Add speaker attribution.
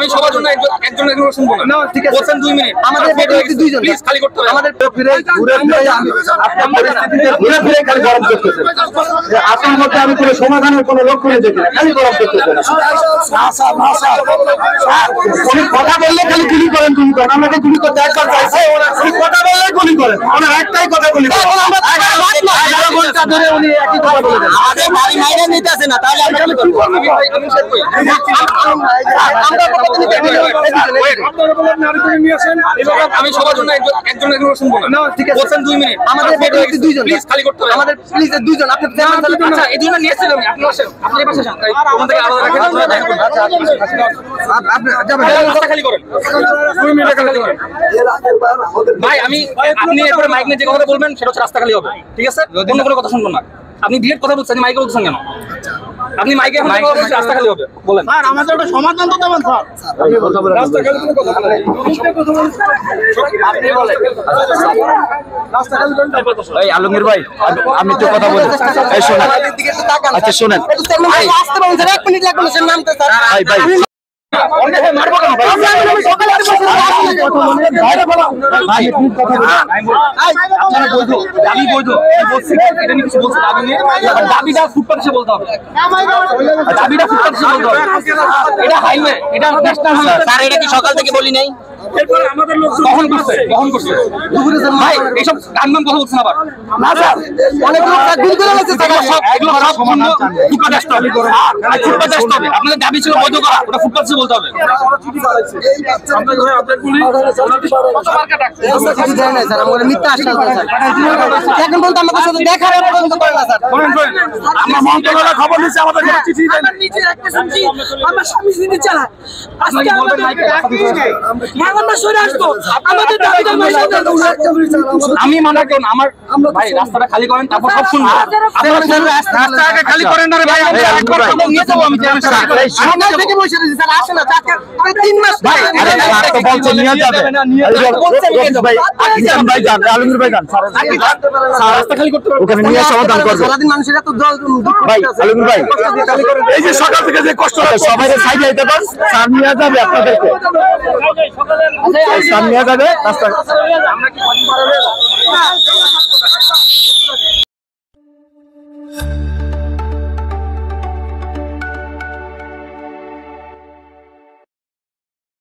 Speaker 1: আমি সবার জন্য একজন শুনবো না। ঠিক আছে, বলছেন 2 মিনিট। আমাদের দুইজন প্লিজ খালি করতে হবে। আমাদের ঘুরে ফিরে আপনার পরিস্থিতিতে ঘুরে ফিরে খালি গরম করতেছেন। আপনার মধ্যে আমি কোনো সমাধানের কোনো লক্ষ্য নেই দেখি, খালি গরম করতেছেন। কথা বললে খালি গুলি করেন। আমাকে গুলি করতে একবার চাইছে, কথা বললে গুলি করেন। আমরা একটাই কথা বলি, ধরে উনি একই কথা বলে দেন। আমাদের বাড়ি মাইনে নিতে আসে না, তাহলে আমি কি করব? আমি সবার জন্য একজন শুনবো না। ঠিক আছে, বলছেন 2 মিনিট। আমাদের দুইজন প্লিজ খালি করতে হবে। আমাদের প্লিজ দুইজন। আপনি আচ্ছা এই দুইজন নিয়ে এসেছেন, আপনি আসেন, আপনি এই পাশে যান, ওখান থেকে আলাদা রাখেন। আপনি যাবেন, রাস্তা খালি করেন, 2 মিনিট খালি করেন ভাই। আপনি এরপরে মাইক নিয়ে যে কথা বলবেন সেটা হচ্ছে রাস্তা খালি হবে, ঠিক আছে? অন্য কোনো কথা শুনবো না। আপনি ডিরেক্ট কথা বলছেন, মাইকে বলছেন কেন? আপনি মাইকে এখন কথা বলছেন, রাস্তা খালি হবে বলেন। স্যার আমাদের একটা সমাধান তো দেবেন স্যার। আপনি কথা বলেন, রাস্তা খালি কোনো কথা বলেন, আপনি বলেন রাস্তা খালি কোনটা? এই আলমগীর ভাই, আমি তো কথা বলি। এই শুনেন, আচ্ছা শুনেন, আসতে বলেন স্যার, 1 মিনিট লাগবে স্যার, নামতে স্যার। ভাই ভাই মারবো কেন ভাই? দাবিটা ফুটপাথে বলতে হবে, দাবিটা ফুটপাথে বলতে হবে। এটা হাইওয়ে, এটা ন্যাশনাল হাইওয়ে স্যার। এটা কি সকাল থেকে বলি নাই? এরপরে আমাদের লোক কখন করছে দুপুরে স্যার। ভাই এইসব গানমান কথা বলছেন আবার না স্যার, অনেক লোক চাকরি করে আছে স্যার। সব এগুলো সব ফুটপাথে আসতে হবে, ফুটপাথে আসতে হবে। আপনাদের দাবি ছিল বৈধ করা, ওটা ফুটপাথে বলতে হবে। আমরা ধরে আপনাদের পুলিশ কতবার কাটা চিঠি দেয় না স্যার, আমরা মিথ্যা আশ্বাস দেয় স্যার। এখন পর্যন্ত আমাদের সাথে দেখা পর্যন্ত করে না স্যার। আমরা মন্ত্রণালয়ে খবর নিচ্ছি, আমাদের কোনো চিঠি দেয় না। নিচে রাখতে শুনছি আমার স্বামী চিঠি চালায়। আজকে আমাদের আমরা সরে আসবো, আমাদের দাবিটা মাইনে দেন। আমি মানা কেন? আমার ভাই রাস্তাটা খালি করেন, তারপর সব শুনবো। আপনারা রাস্তা আগে খালি করেন না রে ভাই, আমরা একবার খবর নিয়ে যাব। আমি জানি স্যার, আমরা থেকে বসে রয়েছি স্যার, আসেন না তাকে 3 মাস ভাই। আরে স্যার তো বলছে নিয়ে যাবে, ভাই আকিজান ভাই যান, আলমগীর ভাই যান, স্যার রাস্তা খালি করতে পারবে, ওখানে নিয়ে সমাধান করবে। সারাদিন মানুষের এত ভাই আলমগীর ভাই, এই যে সকাল থেকে যে কষ্ট হচ্ছে, সবাই সাইডে আইতে পারেন, স্যার নিয়ে যাবে আপনাদেরকে, স্যার নিয়ে যাবে রাস্তা। আমরা কি